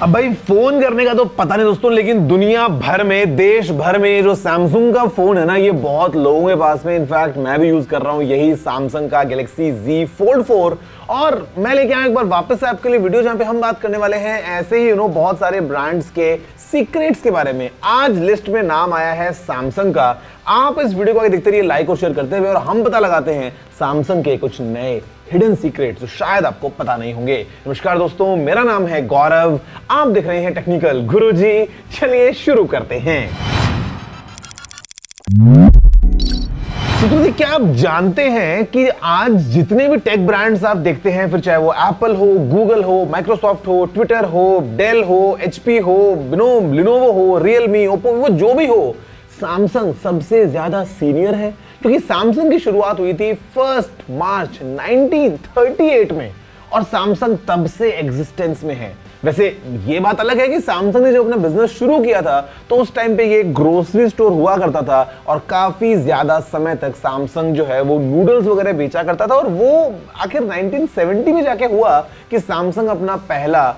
अब भाई फोन करने का तो पता नहीं दोस्तों, लेकिन दुनिया भर में, देश भर में जो सैमसंग का फोन है ना, ये बहुत लोगों के पास में। इनफैक्ट मैं भी यूज कर रहा हूँ यही सैमसंग का गैलेक्सी Z Fold 4। और मैं लेके आया एक बार वापस से आपके लिए वीडियो जहां पे हम बात करने वाले हैं ऐसे ही बहुत सारे ब्रांड्स के सीक्रेट्स के बारे में। आज लिस्ट में नाम आया है सैमसंग का। आप इस वीडियो को आगे देखते रहिए, लाइक और शेयर करते हुए, और हम पता लगाते हैं सैमसंग के कुछ नए हिडन सीक्रेट्स जो शायद आपको पता नहीं होंगे। नमस्कार दोस्तों, मेरा नाम है गौरव, आप देख रहे हैं टेक्निकल गुरुजी। चलिए शुरू करते हैं। तो क्या आप जानते हैं कि आज जितने भी टेक ब्रांड्स आप देखते हैं, फिर चाहे वो एप्पल हो, गूगल हो, माइक्रोसॉफ्ट हो, ट्विटर हो, डेल हो, HP हो, लिनोवो हो, रियलमी, ओप्पो, वो जो भी हो, सैमसंग सबसे ज्यादा सीनियर है। क्योंकि सैमसंग की शुरुआत हुई थी 1 मार्च 1938 में और सैमसंग तब से एग्जिस्टेंस में है। वैसे ये बात अलग है कि सैमसंग ने जब अपना बिजनेस शुरू किया था तो उस टाइम पे ये ग्रोसरी स्टोर हुआ करता था और काफी ज्यादा समय तक सैमसंग जो है वो नूडल्स वगैरह बेचा करता था। और वो आखिर 1970 में जाके हुआ कि सैमसंग अपना पहला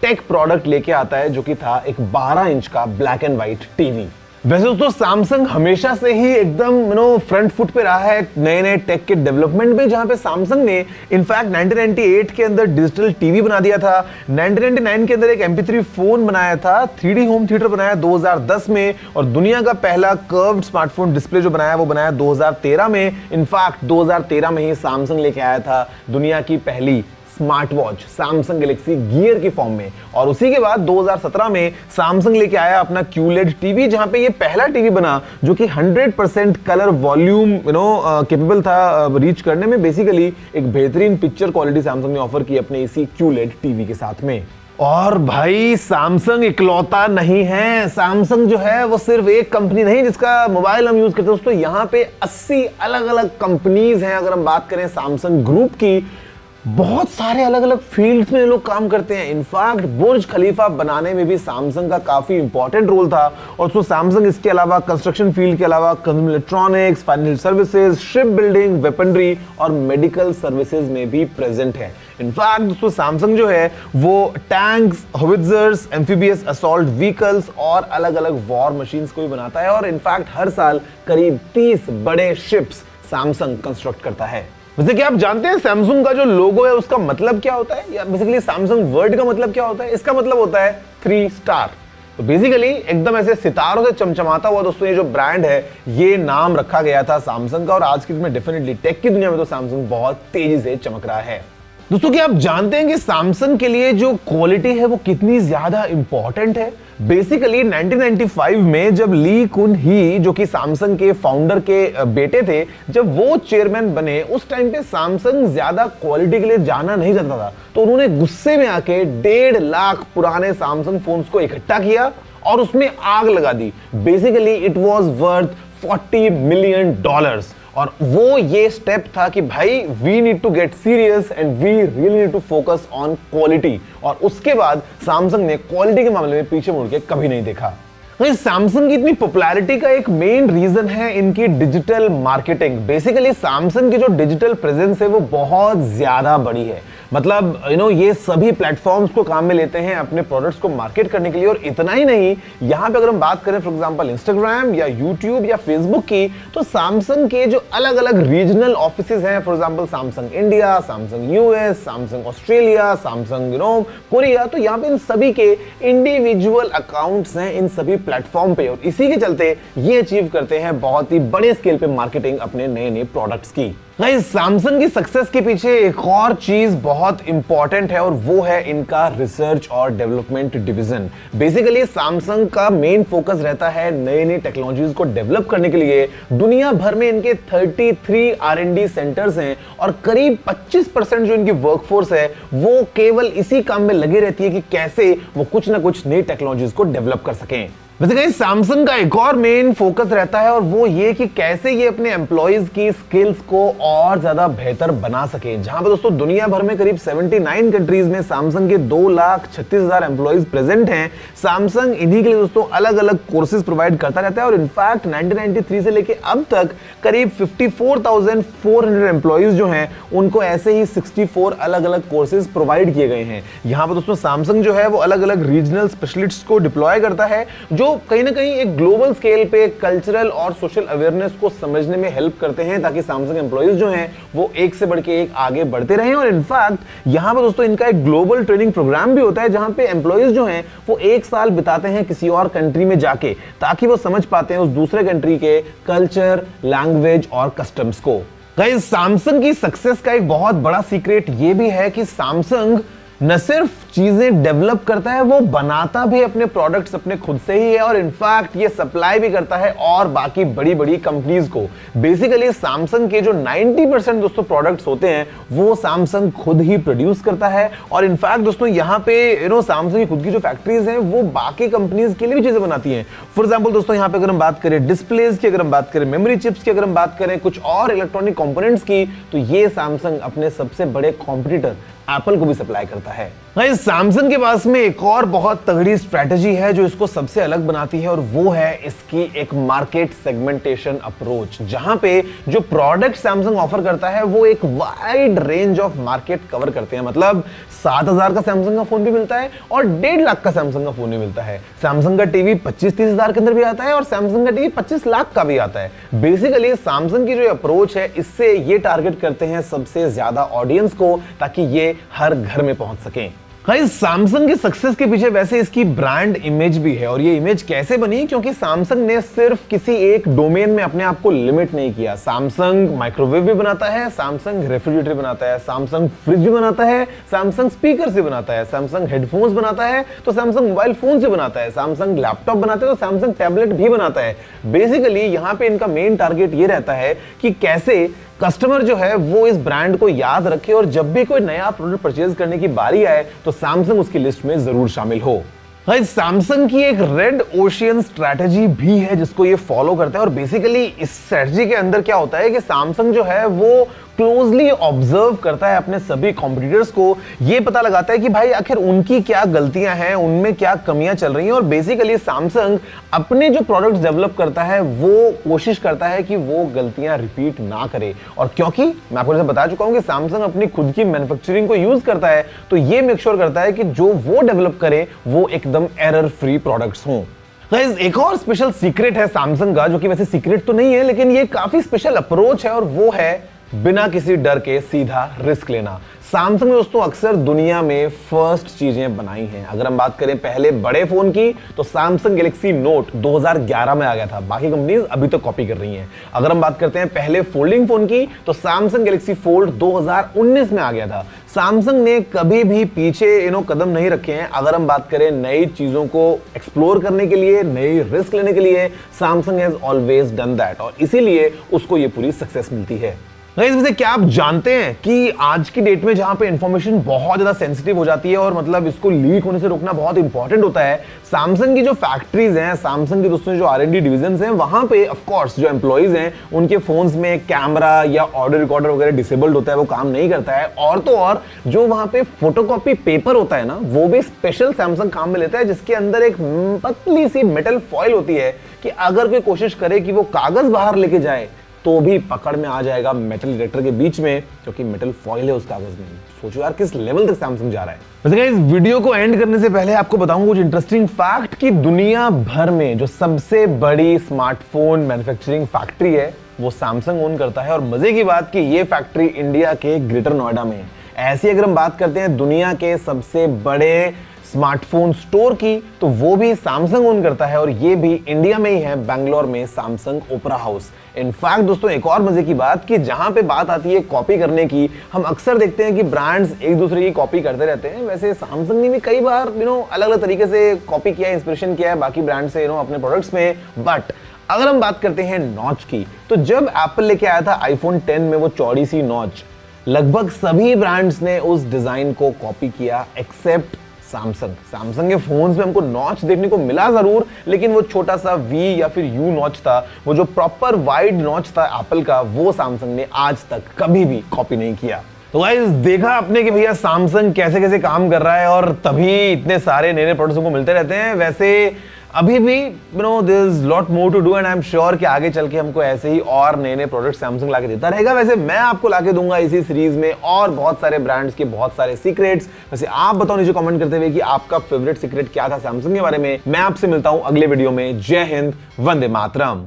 टेक प्रोडक्ट लेके आता है, जो कि था एक 12 इंच का ब्लैक एंड व्हाइट टीवी। वैसे दोस्तों सैमसंग हमेशा से ही एकदम फ्रंट फुट पे रहा है नए नए टेक के डेवलपमेंट में, जहां पे सैमसंग ने इनफैक्ट 1998 के अंदर डिजिटल टीवी बना दिया था, 1999 के अंदर एक MP3 फोन बनाया था, 3D होम थिएटर बनाया 2010 में, और दुनिया का पहला कर्व्ड स्मार्टफोन डिस्प्ले जो बनाया वो बनाया 2013 में। इनफैक्ट 2013 में ही सैमसंग लेके आया था दुनिया की पहली smart watch Samsung Galaxy gear की फॉर्म में। और उसी के बाद 2017 में सैमसंग लेके आया अपना QLED टीवी, जहां पे ये पहला टीवी बना जो कि 100% कलर वॉल्यूम कैपेबल था रीच करने में। बेसिकली एक बेहतरीन पिक्चर क्वालिटी सैमसंग ने ऑफर की अपने इसी QLED टीवी के साथ में। और भाई सैमसंग इकलौता नहीं है, सैमसंग जो है वो सिर्फ एक कंपनी नहीं जिसका मोबाइल हम यूज करते हैं दोस्तों। यहाँ पे 80 अलग अलग कंपनीज हैं। अगर हम बात करें सैमसंग ग्रुप की, बहुत सारे अलग अलग फील्ड्स में लोग काम करते हैं। इनफैक्ट बुर्ज खलीफा बनाने में भी सैमसंग का काफी इंपॉर्टेंट रोल था। और तो सैमसंग इसके अलावा कंस्ट्रक्शन फील्ड के अलावा consumer electronics, financial services, ship building, weaponry और मेडिकल सर्विसेज में भी प्रेजेंट है। इनफैक्ट दोस्तों सैमसंग जो है वो tanks, howitzers, amphibious assault vehicles और अलग अलग वॉर मशीन्स को भी बनाता है। और इनफैक्ट हर साल करीब 30 बड़े शिप्स सैमसंग कंस्ट्रक्ट करता है। वैसे क्या आप जानते हैं सैमसंग का जो लोगो है उसका मतलब क्या होता है, या बेसिकली सैमसंग वर्ड का मतलब क्या होता है? इसका मतलब होता है 3 स्टार। तो बेसिकली एकदम ऐसे सितारों से चमचमाता हुआ दोस्तों ये जो ब्रांड है, ये नाम रखा गया था सैमसंग का। और आज की में डेफिनेटली टेक की दुनिया में तो सैमसंग बहुत तेजी से चमक रहा है। दोस्तों क्या आप जानते हैं कि सैमसंग के लिए जो क्वालिटी है वो कितनी ज्यादा इंपॉर्टेंट है? बेसिकली 1995 में जब ली कुन ही, जो कि सैमसंग के फाउंडर के बेटे थे, जब वो चेयरमैन बने, उस टाइम पे सैमसंग ज्यादा क्वालिटी के लिए जाना नहीं जाता था। तो उन्होंने गुस्से में आके 1.5 लाख पुराने सैमसंग फोन्स को इकट्ठा किया और उसमें आग लगा दी। Basically it was worth $40 million. और वो ये स्टेप था कि भाई we need to get serious and we really need to focus on quality. और उसके बाद सैमसंग ने क्वालिटी के मामले में पीछे मुड़ के कभी नहीं देखा। सैमसंग की इतनी पॉपुलैरिटी का एक मेन रीजन है इनकी डिजिटल मार्केटिंग। बेसिकली सैमसंग की जो डिजिटल प्रेजेंस है वो बहुत ज्यादा बड़ी है। मतलब ये सभी प्लेटफॉर्म्स को काम में लेते हैं अपने प्रोडक्ट्स को मार्केट करने के लिए। और इतना ही नहीं, यहाँ पे अगर हम बात करें फॉर एग्जांपल इंस्टाग्राम या यूट्यूब या फेसबुक की, तो सैमसंग के जो अलग अलग रीजनल ऑफिसेज हैं, for example Samsung India, Samsung US, Samsung Australia, Samsung Korea, तो यहाँ पे इन सभी के इंडिविजुअल अकाउंट्स हैं इन सभी प्लेटफॉर्म पे। और इसी के चलते ये अचीव करते हैं बहुत ही बड़े स्केल पे मार्केटिंग अपने नए नए प्रोडक्ट्स की। सैमसंग की सक्सेस के पीछे एक और चीज बहुत इंपॉर्टेंट है और वो है इनका रिसर्च और डेवलपमेंट डिवीजन। बेसिकली सैमसंग का मेन फोकस रहता है नए नए टेक्नोलॉजीज को डेवलप करने के लिए। दुनिया भर में इनके 33 R&D सेंटर्स हैं और करीब 25% जो इनकी वर्कफोर्स है वो केवल इसी काम में लगी रहती है कि कैसे वो कुछ ना कुछ नई टेक्नोलॉजीज को डेवलप कर सकें। वैसे गाइस सैमसंग का एक और मेन फोकस रहता है और वो ये कि कैसे ये अपने एम्प्लॉइज की स्किल्स को और ज्यादा बेहतर बना सके। जहां पर दोस्तों दुनिया भर में करीब 79 कंट्रीज में सैमसंग के 2,36,000 एम्प्लॉइज प्रेजेंट हैं। सैमसंग इन्हीं के लिए दोस्तों अलग अलग कोर्सेज प्रोवाइड करता रहता है और इनफैक्ट 1993 से लेके अब तक करीब 54,400 एम्प्लॉइज जो हैं उनको ऐसे ही 64 अलग अलग कोर्सेज प्रोवाइड किए गए हैं। यहां पर दोस्तों सैमसंग जो है वो अलग अलग रीजनल स्पेशलिस्ट्स को डिप्लॉय करता है जो कहीं ना कहीं एक ग्लोबल स्केल पे कल्चरल और सोशल अवेयरनेस को समझने में हेल्प करते हैं ताकि सैमसंग एम्प्लॉइज जो हैं वो एक से बढ़ के एक आगे बढ़ते रहें। और इनफैक्ट यहां पर दोस्तों इनका एक ग्लोबल ट्रेनिंग प्रोग्राम भी होता है जहां पे एम्प्लॉइज जो हैं वो 1 साल बिताते हैं किसी और कंट्री में जाके ताकि वो समझ पाते हैं उस दूसरे कंट्री के कल्चर, लैंग्वेज और कस्टम्स को। गाइस सैमसंग की सक्सेस का एक बहुत बड़ा सीक्रेट ये भी है कि सैमसंग न सिर्फ चीजें डेवलप करता है, वो बनाता भी अपने प्रोडक्ट्स अपने खुद से ही है और इनफैक्ट ये सप्लाई भी करता है और बाकी बड़ी बड़ी कंपनीज को। बेसिकली सैमसंग के जो 90% दोस्तों प्रोडक्ट्स होते हैं वो सैमसंग खुद ही प्रोड्यूस करता है। और इनफैक्ट दोस्तों यहाँ पे सैमसंग की खुद की जो फैक्ट्रीज हैं वो बाकी कंपनीज के लिए भी चीजें बनाती हैं। फॉर एग्जाम्पल दोस्तों यहाँ पे अगर हम बात करें डिस्प्लेज की, अगर हम बात करें मेमोरी चिप्स की, अगर हम बात करें कुछ और इलेक्ट्रॉनिक कंपोनेंट्स की, तो ये सैमसंग अपने सबसे बड़े कॉम्पिटिटर एप्पल को भी सप्लाई करता है। सैमसंग के पास में एक और बहुत तगड़ी स्ट्रेटजी है जो इसको सबसे अलग बनाती है और वो है इसकी एक मार्केट सेगमेंटेशन अप्रोच, जहां पे जो प्रोडक्ट सैमसंग ऑफर करता है वो एक wide range of market cover करते हैं। मतलब 7,000 का सैमसंग का फोन भी मिलता है और 1.5 लाख का सैमसंग का फोन भी मिलता है। सैमसंग का टीवी 25-30 हजार के अंदर भी आता है और सैमसंग का टीवी 25 लाख का भी आता है। बेसिकली सैमसंग की जो अप्रोच है इससे ये टारगेट करते हैं सबसे ज्यादा ऑडियंस को ताकि ये हर घर में पहुंच सकें। सैमसंग की सक्सेस के पीछे वैसे इसकी ब्रांड इमेज भी है और ये इमेज कैसे बनी, क्योंकि सैमसंग ने सिर्फ किसी एक डोमेन में अपने आप को लिमिट नहीं किया। सैमसंग माइक्रोवेव भी बनाता है, सैमसंग रेफ्रिजरेटर बनाता है, सैमसंग फ्रिज भी बनाता है, सैमसंग स्पीकर से बनाता है, सैमसंग हेडफोन्स बनाता है, तो सैमसंग मोबाइल फोन से बनाता है, सैमसंग लैपटॉप बनाता है, तो सैमसंग टैबलेट भी बनाता है। बेसिकली यहाँ पे इनका मेन टारगेट ये रहता है कि कैसे कस्टमर जो है वो इस ब्रांड को याद रखे और जब भी कोई नया प्रोडक्ट परचेज करने की बारी आए तो सैमसंग उसकी लिस्ट में जरूर शामिल हो। सैमसंग की एक रेड ओशियन स्ट्रैटेजी भी है जिसको ये फॉलो करता है और बेसिकली इस स्ट्रैटेजी के अंदर क्या होता है कि सैमसंग जो है वो क्लोजली ऑब्जर्व करता है अपने सभी कॉम्पिटिटर्स को, ये पता लगाता है कि भाई आखिर उनकी क्या गलतियां हैं, उनमें क्या कमियां चल रही हैं और बेसिकली सैमसंग अपने जो प्रोडक्ट्स डेवलप करता है वो कोशिश करता है कि वो गलतियां रिपीट ना करे। और क्योंकि मैं आपको जैसे बता चुका हूं कि सैमसंग अपनी खुद की मैन्युफैक्चरिंग को यूज करता है तो ये मेक श्योर करता है कि जो वो डेवलप करे वो एकदम एरर फ्री प्रोडक्ट्स हों। एक और स्पेशल सीक्रेट है सैमसंग का, जो कि वैसे सीक्रेट तो नहीं है लेकिन ये काफी स्पेशल अप्रोच है और वो है बिना किसी डर के सीधा रिस्क लेना। सैमसंग ने दोस्तों अक्सर दुनिया में फर्स्ट चीजें बनाई हैं। अगर हम बात करें पहले बड़े फोन की तो सैमसंग गैलेक्सी नोट 2011 में आ गया था, बाकी कंपनीज अभी तक कॉपी कर रही हैं। अगर हम बात करते हैं पहले फोल्डिंग फोन की तो सैमसंग गैलेक्सी फोल्ड 2019 में आ गया था। सैमसंग ने कभी भी पीछे कदम नहीं रखे हैं। अगर हम बात करें नई चीजों को एक्सप्लोर करने के लिए, नई रिस्क लेने के लिए, Samsung has always done that और इसीलिए उसको ये पूरी सक्सेस मिलती है। वैसे क्या आप जानते हैं कि आज की डेट में जहां पे इंफॉर्मेशन बहुत ज्यादा सेंसिटिव हो जाती है और मतलब इसको लीक होने से रोकना बहुत इंपॉर्टेंट होता है, सैमसंग की जो फैक्ट्रीज हैं, सैमसंग के दोस्तों जो R&D डिविजन हैं, वहां पे ऑफ कोर्स जो एम्प्लॉइज हैं उनके फोन्स में कैमरा या ऑडियो रिकॉर्डर वगैरह डिसेबल्ड होता है, वो काम नहीं करता है। और तो और जो वहां पे फोटोकॉपी पेपर होता है ना, वो भी स्पेशल सैमसंग काम में लेता है जिसके अंदर एक पतली सी मेटल फॉइल होती है कि अगर कोई कोशिश करे कि वो कागज बाहर लेके जाए तो भी पकड़ में आ जाएगा मेटल डिटेक्टर के बीच में, क्योंकि मेटल फॉइल है उस कागज में। सोचो यार किस लेवल तक सैमसंग जा रहा है। वैसे इस वीडियो को एंड करने से पहले आपको बताऊंगा कुछ इंटरेस्टिंग फैक्ट कि दुनिया भर में जो सबसे बड़ी स्मार्टफोन मैन्युफैक्चरिंग फैक्ट्री है वो सैमसंग ओन करता है। और मजे की बात कि ये फैक्ट्री इंडिया के ग्रेटर नोएडा में है। ऐसी अगर हम बात करते हैं दुनिया के सबसे बड़े स्मार्टफोन स्टोर की तो वो भी सैमसंग ओन करता है और ये भी इंडिया में ही है, बेंगलोर में सैमसंग ओपेरा हाउस। इनफैक्ट दोस्तों एक और मजे की बात कि जहां पे बात आती है कॉपी करने की, हम अक्सर देखते हैं कि ब्रांड्स एक दूसरे की कॉपी करते रहते हैं। वैसे सैमसंग ने भी कई बार अलग अलग तरीके से कॉपी किया है, इंस्पिरेशन किया है बाकी ब्रांड से अपने प्रोडक्ट्स में। बट अगर हम बात करते हैं नॉच की, तो जब एप्पल लेके आया था आईफोन 10 में वो चौड़ी सी नॉच, लगभग सभी ब्रांड्स ने उस डिजाइन को कॉपी किया एक्सेप्ट सैमसंग के फोन्स में हमको नॉच देखने को मिला जरूर, लेकिन वो छोटा सा V या फिर U नॉच था, वो जो प्रॉपर वाइड नॉच था एप्पल का, वो सैमसंग ने आज तक कभी भी कॉपी नहीं किया। तो गाइस देखा आपने कि भैया सैमसंग कैसे कैसे काम कर रहा है और तभी इतने सारे नए नए प्रोडक्ट्स को मिलते रहते हैं। वैसे अभी भी there is lot more to do and I am sure कि आगे चल के हमको ऐसे ही और नए नए प्रोडक्ट सैमसंग लाके देता रहेगा। वैसे मैं आपको लाके दूंगा इसी सीरीज में और बहुत सारे ब्रांड्स के बहुत सारे सीक्रेट्स। वैसे आप बताओ नीचे कमेंट करते हुए कि आपका फेवरेट सीक्रेट क्या था सैमसंग के बारे में। मैं आपसे मिलता हूं अगले वीडियो में। जय हिंद, वंदे मातरम।